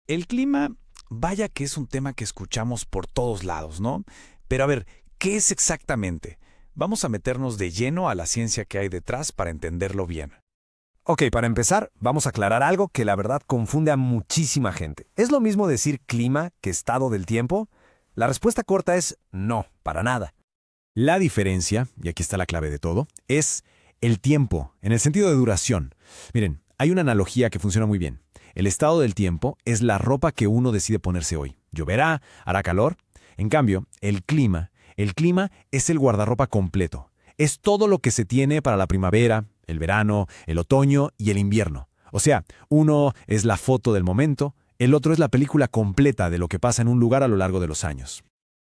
El clima, vaya que es un tema que escuchamos por todos lados, ¿no? Pero a ver, ¿qué es exactamente? Vamos a meternos de lleno a la ciencia que hay detrás para entenderlo bien. Ok, para empezar, vamos a aclarar algo que la verdad confunde a muchísima gente. ¿Es lo mismo decir clima que estado del tiempo? La respuesta corta es no, para nada. La diferencia, y aquí está la clave de todo, es el tiempo, en el sentido de duración. Miren, hay una analogía que funciona muy bien. El estado del tiempo es la ropa que uno decide ponerse hoy. Lloverá, hará calor. En cambio, el clima es el guardarropa completo. Es todo lo que se tiene para la primavera, el verano, el otoño y el invierno. O sea, uno es la foto del momento, el otro es la película completa de lo que pasa en un lugar a lo largo de los años.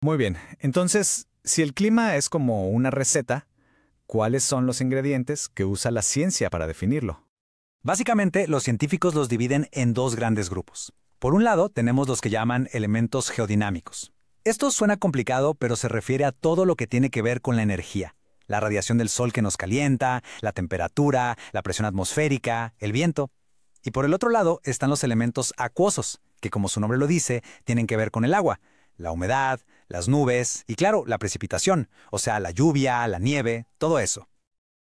Muy bien, entonces, si el clima es como una receta, ¿cuáles son los ingredientes que usa la ciencia para definirlo? Básicamente, los científicos los dividen en dos grandes grupos. Por un lado, tenemos los que llaman elementos geodinámicos. Esto suena complicado, pero se refiere a todo lo que tiene que ver con la energía. La radiación del sol que nos calienta, la temperatura, la presión atmosférica, el viento. Y por el otro lado están los elementos acuosos, que como su nombre lo dice, tienen que ver con el agua, la humedad, las nubes y claro, la precipitación, o sea, la lluvia, la nieve, todo eso.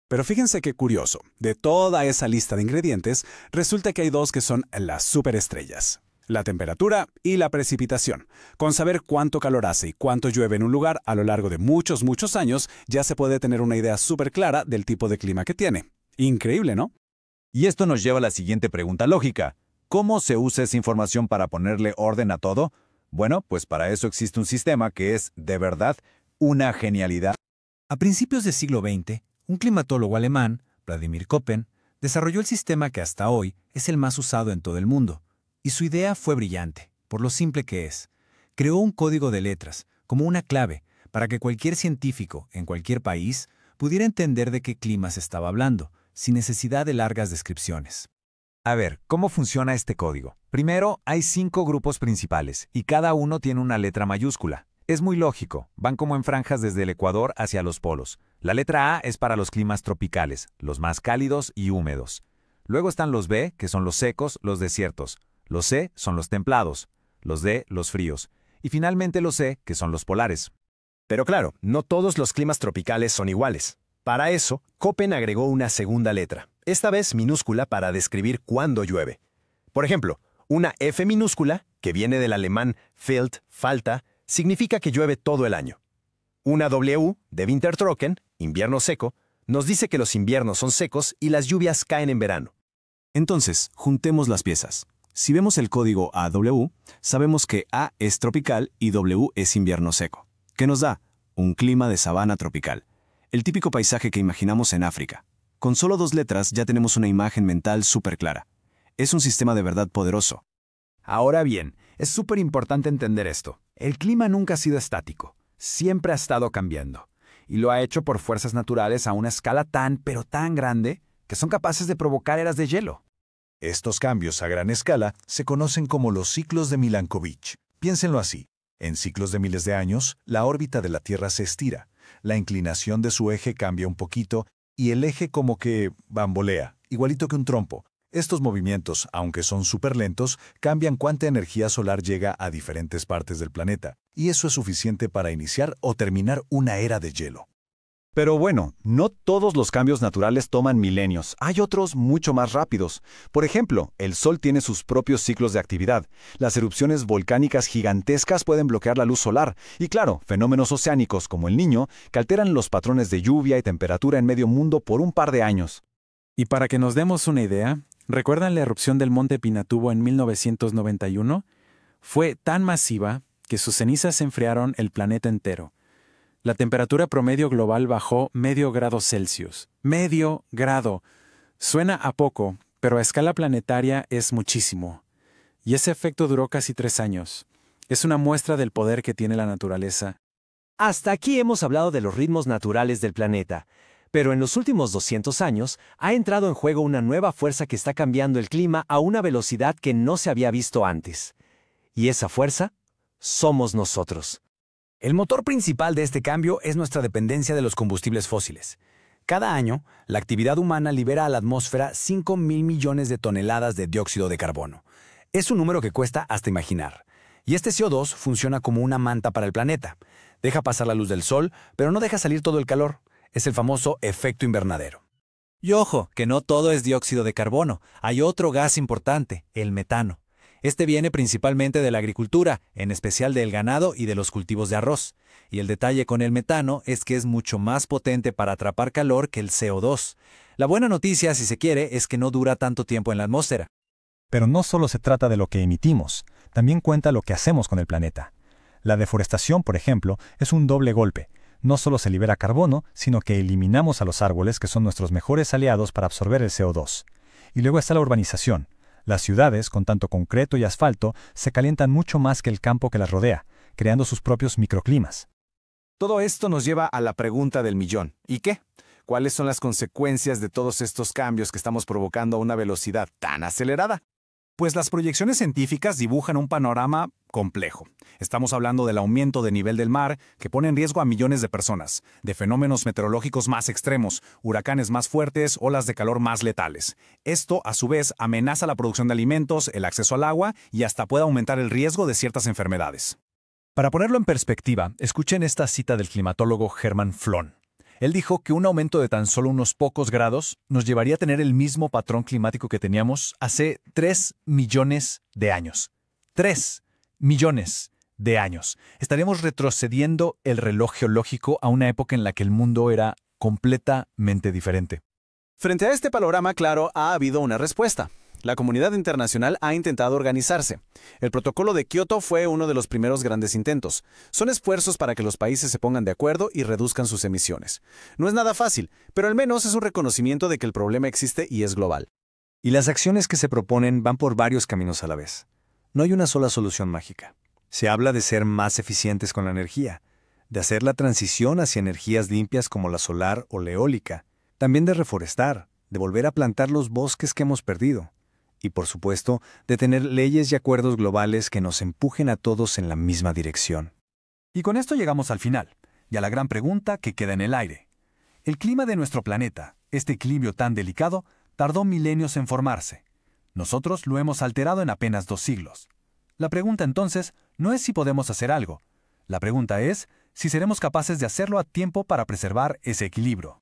Pero fíjense qué curioso, de toda esa lista de ingredientes, resulta que hay dos que son las superestrellas: la temperatura y la precipitación. Con saber cuánto calor hace y cuánto llueve en un lugar a lo largo de muchos años, ya se puede tener una idea súper clara del tipo de clima que tiene. Increíble, ¿no? Y esto nos lleva a la siguiente pregunta lógica. ¿Cómo se usa esa información para ponerle orden a todo? Bueno, pues para eso existe un sistema que es, de verdad, una genialidad. A principios del siglo XX, un climatólogo alemán, Vladimir Köppen, desarrolló el sistema que hasta hoy es el más usado en todo el mundo. Y su idea fue brillante, por lo simple que es. Creó un código de letras, como una clave, para que cualquier científico, en cualquier país, pudiera entender de qué clima se estaba hablando, sin necesidad de largas descripciones. A ver, ¿cómo funciona este código? Primero, hay 5 grupos principales, y cada uno tiene una letra mayúscula. Es muy lógico, van como en franjas desde el Ecuador hacia los polos. La letra A es para los climas tropicales, los más cálidos y húmedos. Luego están los B, que son los secos, los desiertos. Los C son los templados, los D los fríos. Y finalmente los E, que son los polares. Pero claro, no todos los climas tropicales son iguales. Para eso, Köppen agregó una segunda letra, esta vez minúscula para describir cuándo llueve. Por ejemplo, una F minúscula, que viene del alemán Feld, falta, significa que llueve todo el año. Una W, de Wintertrocken, invierno seco, nos dice que los inviernos son secos y las lluvias caen en verano. Entonces, juntemos las piezas. Si vemos el código AW, sabemos que A es tropical y W es invierno seco. ¿Qué nos da? Un clima de sabana tropical. El típico paisaje que imaginamos en África. Con solo 2 letras ya tenemos una imagen mental súper clara. Es un sistema de verdad poderoso. Ahora bien, es súper importante entender esto. El clima nunca ha sido estático. Siempre ha estado cambiando. Y lo ha hecho por fuerzas naturales a una escala pero tan grande, que son capaces de provocar eras de hielo. Estos cambios a gran escala se conocen como los ciclos de Milankovitch. Piénsenlo así. En ciclos de miles de años, la órbita de la Tierra se estira, la inclinación de su eje cambia un poquito y el eje como que bambolea, igualito que un trompo. Estos movimientos, aunque son súper lentos, cambian cuánta energía solar llega a diferentes partes del planeta, y eso es suficiente para iniciar o terminar una era de hielo. Pero bueno, no todos los cambios naturales toman milenios. Hay otros mucho más rápidos. Por ejemplo, el Sol tiene sus propios ciclos de actividad. Las erupciones volcánicas gigantescas pueden bloquear la luz solar. Y claro, fenómenos oceánicos como el Niño, que alteran los patrones de lluvia y temperatura en medio mundo por un par de años. Y para que nos demos una idea, ¿recuerdan la erupción del Monte Pinatubo en 1991? Fue tan masiva que sus cenizas enfriaron el planeta entero. La temperatura promedio global bajó medio grado Celsius. ¡Medio grado! Suena a poco, pero a escala planetaria es muchísimo. Y ese efecto duró casi 3 años. Es una muestra del poder que tiene la naturaleza. Hasta aquí hemos hablado de los ritmos naturales del planeta, pero en los últimos 200 años ha entrado en juego una nueva fuerza que está cambiando el clima a una velocidad que no se había visto antes. Y esa fuerza somos nosotros. El motor principal de este cambio es nuestra dependencia de los combustibles fósiles. Cada año, la actividad humana libera a la atmósfera 5.000 millones de toneladas de dióxido de carbono. Es un número que cuesta hasta imaginar. Y este CO2 funciona como una manta para el planeta. Deja pasar la luz del sol, pero no deja salir todo el calor. Es el famoso efecto invernadero. Y ojo, que no todo es dióxido de carbono. Hay otro gas importante, el metano. Este viene principalmente de la agricultura, en especial del ganado y de los cultivos de arroz. Y el detalle con el metano es que es mucho más potente para atrapar calor que el CO2. La buena noticia, si se quiere, es que no dura tanto tiempo en la atmósfera. Pero no solo se trata de lo que emitimos, también cuenta lo que hacemos con el planeta. La deforestación, por ejemplo, es un doble golpe. No solo se libera carbono, sino que eliminamos a los árboles, que son nuestros mejores aliados para absorber el CO2. Y luego está la urbanización. Las ciudades, con tanto concreto y asfalto, se calientan mucho más que el campo que las rodea, creando sus propios microclimas. Todo esto nos lleva a la pregunta del millón. ¿Y qué? ¿Cuáles son las consecuencias de todos estos cambios que estamos provocando a una velocidad tan acelerada? Pues las proyecciones científicas dibujan un panorama complejo. Estamos hablando del aumento del nivel del mar que pone en riesgo a millones de personas, de fenómenos meteorológicos más extremos, huracanes más fuertes, olas de calor más letales. Esto, a su vez, amenaza la producción de alimentos, el acceso al agua y hasta puede aumentar el riesgo de ciertas enfermedades. Para ponerlo en perspectiva, escuchen esta cita del climatólogo Hermann Flon. Él dijo que un aumento de tan solo unos pocos grados nos llevaría a tener el mismo patrón climático que teníamos hace 3 millones de años. 3 millones de años. Estaríamos retrocediendo el reloj geológico a una época en la que el mundo era completamente diferente. Frente a este panorama claro, ha habido una respuesta. La comunidad internacional ha intentado organizarse. El protocolo de Kioto fue uno de los primeros grandes intentos. Son esfuerzos para que los países se pongan de acuerdo y reduzcan sus emisiones. No es nada fácil, pero al menos es un reconocimiento de que el problema existe y es global. Y las acciones que se proponen van por varios caminos a la vez. No hay una sola solución mágica. Se habla de ser más eficientes con la energía, de hacer la transición hacia energías limpias como la solar o la eólica, también de reforestar, de volver a plantar los bosques que hemos perdido. Y, por supuesto, de tener leyes y acuerdos globales que nos empujen a todos en la misma dirección. Y con esto llegamos al final, y a la gran pregunta que queda en el aire. El clima de nuestro planeta, este equilibrio tan delicado, tardó milenios en formarse. Nosotros lo hemos alterado en apenas 2 siglos. La pregunta entonces no es si podemos hacer algo. La pregunta es si seremos capaces de hacerlo a tiempo para preservar ese equilibrio.